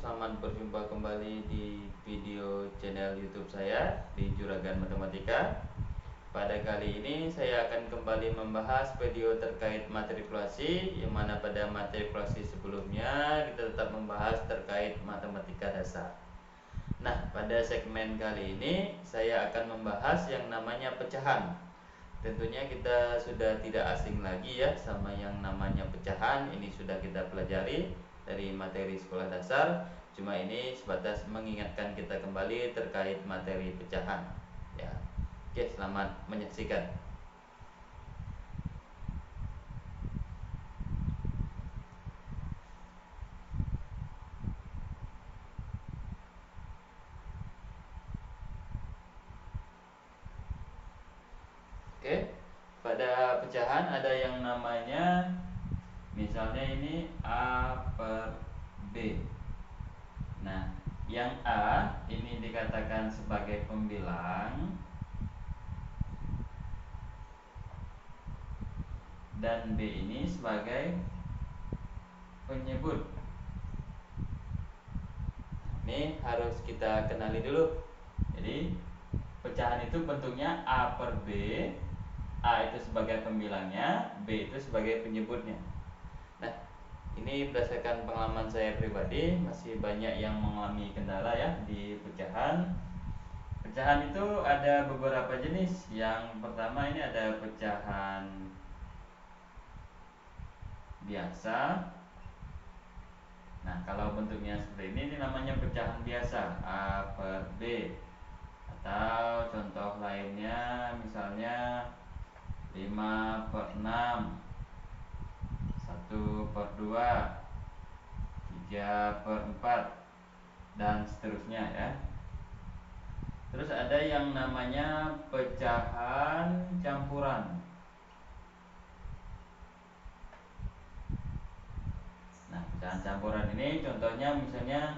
selamat berjumpa kembali di video channel YouTube saya di Juragan Matematika. Pada kali ini saya akan kembali membahas video terkait matrikulasi, yang mana pada matrikulasi sebelumnya kita tetap membahas terkait matematika dasar. Nah, pada segmen kali ini saya akan membahas yang namanya pecahan. Tentunya kita sudah tidak asing lagi ya sama yang namanya pecahan. Ini sudah kita pelajari dari materi sekolah dasar. Cuma ini sebatas mengingatkan kita kembali terkait materi pecahan ya. Oke, selamat menyaksikan. Oke, pada pecahan ada yang namanya, misalnya ini A per B. Nah, yang A ini dikatakan sebagai pembilang dan B ini sebagai penyebut. Ini harus kita kenali dulu. Jadi pecahan itu bentuknya A per B. A itu sebagai pembilangnya, B itu sebagai penyebutnya. Nah, ini berdasarkan pengalaman saya pribadi, masih banyak yang mengalami kendala ya di pecahan. Pecahan itu ada beberapa jenis. Yang pertama ini ada pecahan biasa. Nah, kalau bentuknya seperti ini namanya pecahan biasa, A per B. Atau contoh lainnya misalnya 5 per 6, 1 per 2, 3 per 4, dan seterusnya ya. Terus ada yang namanya pecahan campuran. Nah, pecahan campuran ini contohnya misalnya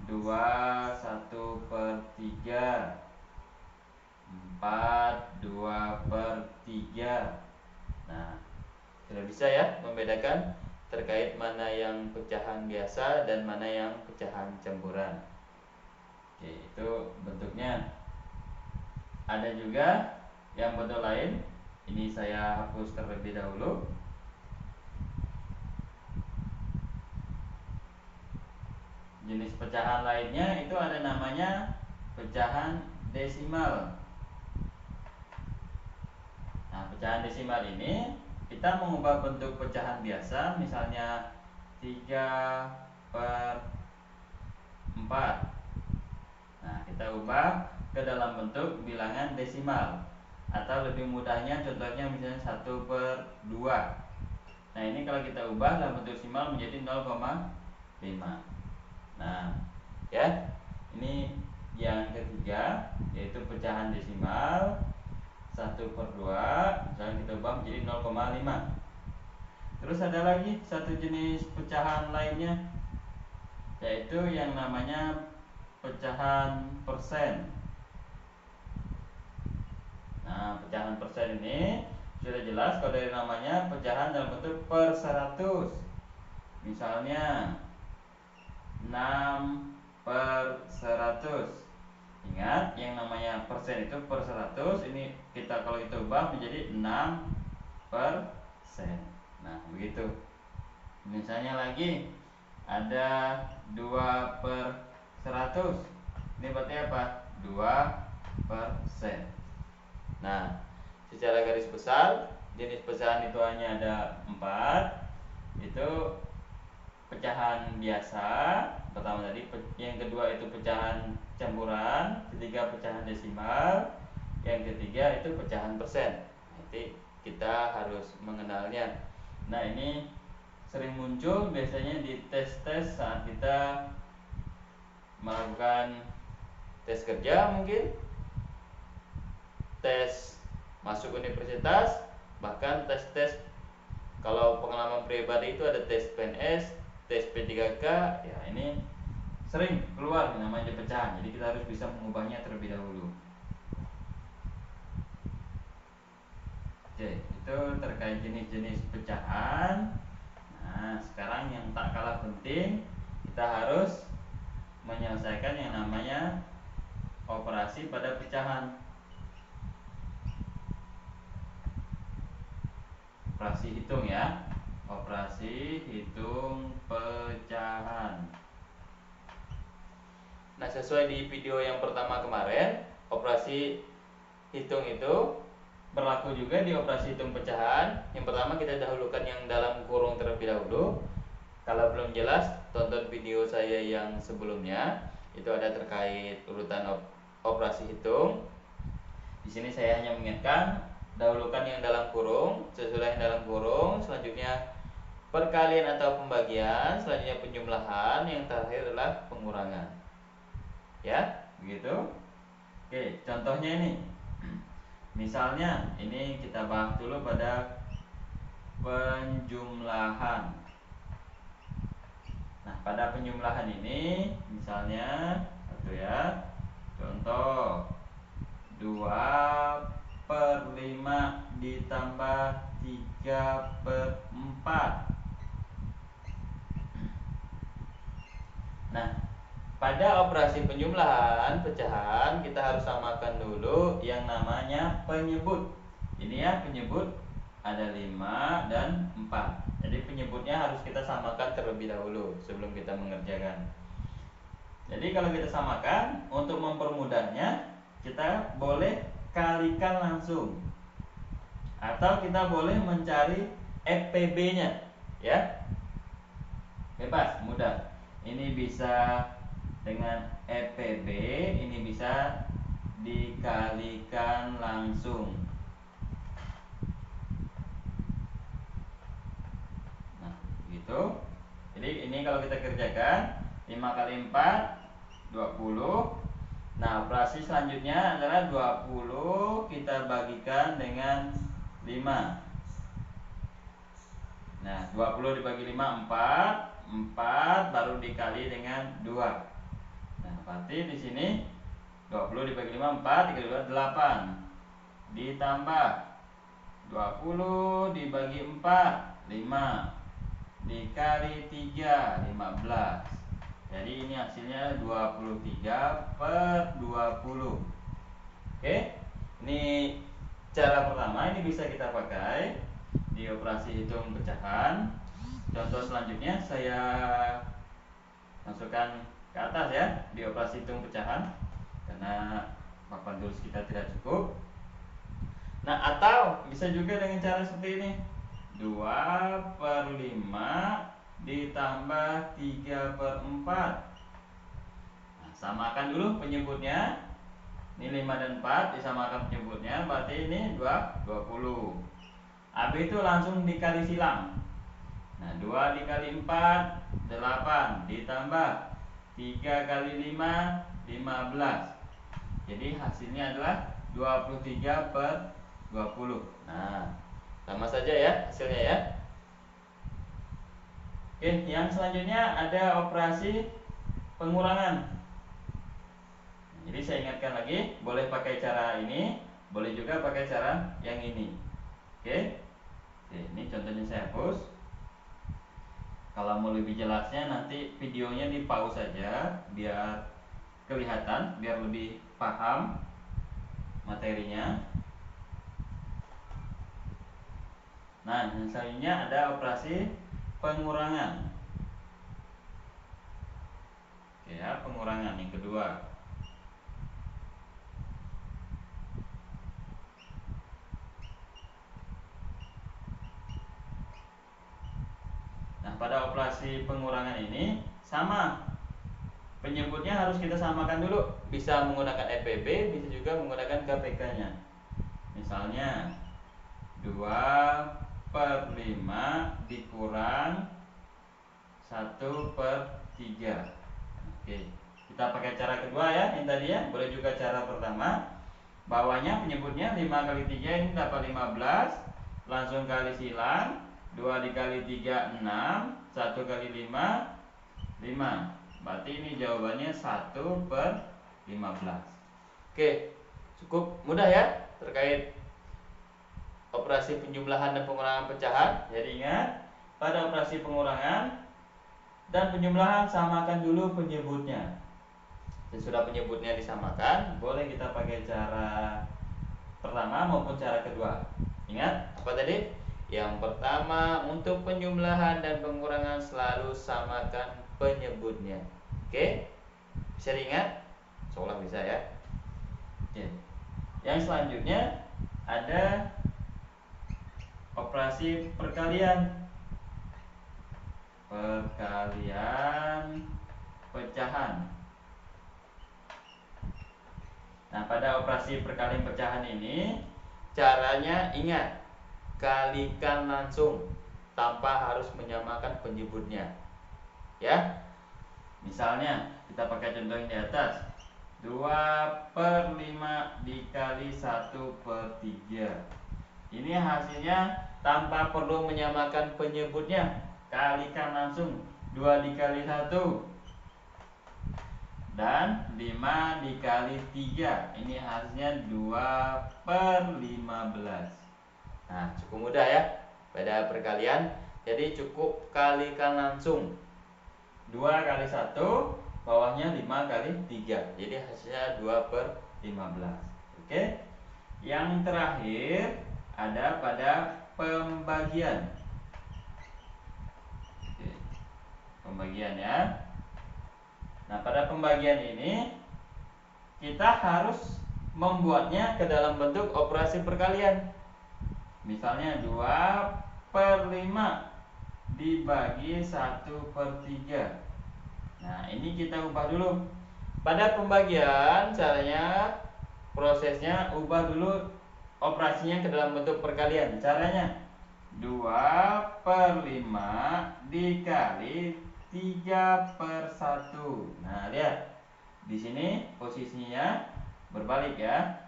2 1 per 3, 4 2 per 3. Nah, sudah bisa ya membedakan terkait mana yang pecahan biasa dan mana yang pecahan campuran. Oke, itu bentuknya. Ada juga yang bentuk lain. Ini saya hapus terlebih dahulu. Jenis pecahan lainnya itu ada namanya pecahan desimal. Nah, pecahan desimal ini kita mengubah bentuk pecahan biasa, misalnya 3 per 4. Nah, kita ubah ke dalam bentuk bilangan desimal. Atau lebih mudahnya contohnya misalnya 1 per 2. Nah, ini kalau kita ubah dalam bentuk desimal menjadi 0,5. Nah, ya, ini yang ketiga, yaitu pecahan desimal 1 per 2. Misalnya kita ubah menjadi 0,5. Terus ada lagi satu jenis pecahan lainnya, yaitu yang namanya pecahan persen. Nah, pecahan persen ini sudah jelas kalau dari namanya pecahan dalam bentuk per 100. Misalnya 6 per 100. Ingat, yang namanya persen itu per 100. Ini kita kalau kita ubah menjadi 6 persen. Nah, begitu. Misalnya lagi ada 2 per 100. Ini berarti apa? 2%. Nah, secara garis besar jenis pecahan itu hanya ada 4. Itu pecahan biasa pertama tadi, yang kedua itu pecahan campuran, ketiga pecahan desimal, yang ketiga itu pecahan persen. Nanti kita harus mengenalnya. Nah, ini sering muncul biasanya di tes-tes saat kita melakukan tes kerja, mungkin tes masuk universitas, bahkan tes-tes. Kalau pengalaman pribadi itu ada tes PNS, tes P3K, ya ini sering keluar namanya pecahan. Jadi kita harus bisa mengubahnya terlebih dahulu. Oke, itu terkait jenis-jenis pecahan. Nah, sekarang yang tak kalah penting, kita harus menyelesaikan yang namanya operasi pada pecahan. Operasi hitung ya. Operasi hitung pecahan. Nah, sesuai di video yang pertama kemarin, operasi hitung itu berlaku juga di operasi hitung pecahan. Yang pertama kita dahulukan yang dalam kurung terlebih dahulu. Kalau belum jelas, tonton video saya yang sebelumnya. Itu ada terkait urutan operasi hitung. Di sini saya hanya mengingatkan, dahulukan yang dalam kurung, sesudah yang dalam kurung, selanjutnya perkalian atau pembagian, selanjutnya penjumlahan, yang terakhir adalah pengurangan. Ya, begitu. Oke, contohnya ini. Misalnya, ini kita bahas dulu pada penjumlahan. Nah, pada penjumlahan ini, misalnya satu ya, contoh 2/5 ditambah 3/4. Nah, pada operasi penjumlahan pecahan kita harus samakan dulu yang namanya penyebut. Ini ya penyebut ada 5 dan 4. Jadi penyebutnya harus kita samakan terlebih dahulu sebelum kita mengerjakan. Jadi kalau kita samakan, untuk mempermudahnya kita boleh kalikan langsung, atau kita boleh mencari FPB-nya ya. Bebas, mudah. Ini bisa dengan FPB, ini bisa dikalikan langsung. Nah, gitu. Jadi ini kalau kita kerjakan 5 kali 4 20. Nah, operasi selanjutnya adalah 20 kita bagikan dengan 5. Nah, 20 dibagi 5 4. 4 baru dikali dengan 2. Nah, berarti di sini 20 dibagi 5 4, dikali 2 8. Ditambah 20 dibagi 4 5. Dikali 3 15. Jadi ini hasilnya 23/20. Oke. Ini cara pertama, ini bisa kita pakai di operasi hitung pecahan. Contoh selanjutnya saya masukkan ke atas ya, di operasi hitung pecahan, karena papan tulis kita tidak cukup. Nah, atau bisa juga dengan cara seperti ini. 2/5 ditambah 3/4. Nah, samakan dulu penyebutnya. Ini 5 dan 4 disamakan penyebutnya, berarti ini 20. Habis itu langsung dikali silang. Nah, 2 dikali 4 8, ditambah 3 kali 5 15. Jadi hasilnya adalah 23/20. Nah, sama saja ya hasilnya ya. Oke, yang selanjutnya ada operasi pengurangan. Jadi saya ingatkan lagi, boleh pakai cara ini, boleh juga pakai cara yang ini. Oke. Oke, ini contohnya saya hapus. Kalau mau lebih jelasnya nanti videonya di pause saja biar kelihatan, biar lebih paham materinya. Nah, yang selanjutnya ada operasi pengurangan. Oke ya, pengurangan yang kedua. Nah, pada operasi pengurangan ini sama. Penyebutnya harus kita samakan dulu. Bisa menggunakan FPB, bisa juga menggunakan KPK-nya. Misalnya 2/5 dikurang 1/3. Oke, kita pakai cara kedua ya, yang tadi ya. Boleh juga cara pertama. Bawahnya penyebutnya 5 kali 3 ini dapat 15. Langsung kali silang. 2 dikali 3 6. 1 kali 5 5. Berarti ini jawabannya 1/15. Oke, cukup mudah ya terkait operasi penjumlahan dan pengurangan pecahan. Jadi ingat, pada operasi pengurangan dan penjumlahan samakan dulu penyebutnya. Sesudah penyebutnya disamakan, boleh kita pakai cara pertama maupun cara kedua. Ingat apa tadi? Yang pertama, untuk penjumlahan dan pengurangan selalu samakan penyebutnya. Oke? Bisa diingat? Seolah bisa ya. Oke. Yang selanjutnya ada operasi perkalian. Perkalian pecahan. Nah, pada operasi perkalian pecahan ini caranya ingat, kalikan langsung tanpa harus menyamakan penyebutnya. Ya. Misalnya kita pakai contoh yang di atas. 2/5 dikali 1/3. Ini hasilnya tanpa perlu menyamakan penyebutnya. Kalikan langsung. 2 dikali 1 dan 5 dikali 3. Ini hasilnya 2/15. Nah, cukup mudah ya pada perkalian. Jadi cukup kalikan langsung. 2 kali 1, bawahnya 5 kali 3. Jadi hasilnya 2/15. Oke. Yang terakhir ada pada pembagian. Oke. Pembagian ya. Nah, pada pembagian ini kita harus membuatnya ke dalam bentuk operasi perkalian. Misalnya 2/5 dibagi 1/3. Nah, ini kita ubah dulu. Pada pembagian caranya, prosesnya ubah dulu operasinya ke dalam bentuk perkalian. Caranya 2/5 dikali 3/1. Nah, lihat. Di sini posisinya berbalik ya.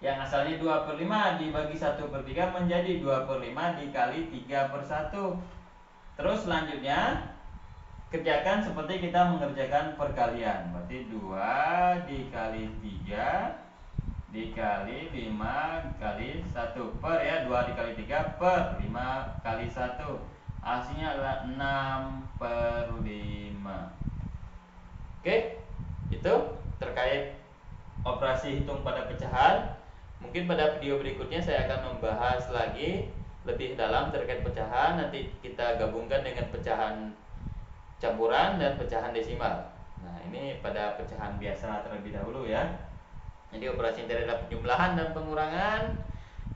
Yang asalnya 2/5 dibagi 1/3 menjadi 2/5 dikali 3/1. Terus selanjutnya kerjakan seperti kita mengerjakan perkalian. Berarti 2 dikali 3 dikali 5 kali 1 per ya, 2 dikali 3 per 5 kali 1. Hasilnya adalah 6/5. Oke, itu terkait operasi hitung pada pecahan. Mungkin pada video berikutnya saya akan membahas lagi lebih dalam terkait pecahan. Nanti kita gabungkan dengan pecahan campuran dan pecahan desimal. Nah, ini pada pecahan biasa terlebih dahulu ya. Jadi operasi inti adalah penjumlahan dan pengurangan,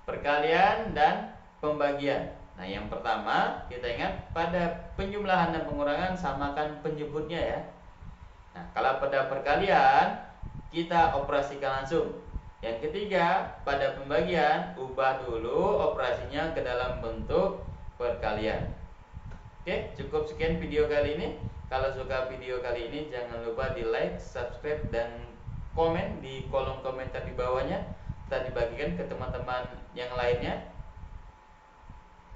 perkalian dan pembagian. Nah, yang pertama kita ingat pada penjumlahan dan pengurangan samakan penyebutnya ya. Nah, kalau pada perkalian kita operasikan langsung. Yang ketiga, pada pembagian ubah dulu operasinya ke dalam bentuk perkalian. Oke, cukup sekian video kali ini. Kalau suka video kali ini jangan lupa di like, subscribe, dan komen di kolom komentar di bawahnya. Dan dibagikan ke teman-teman yang lainnya.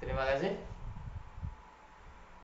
Terima kasih.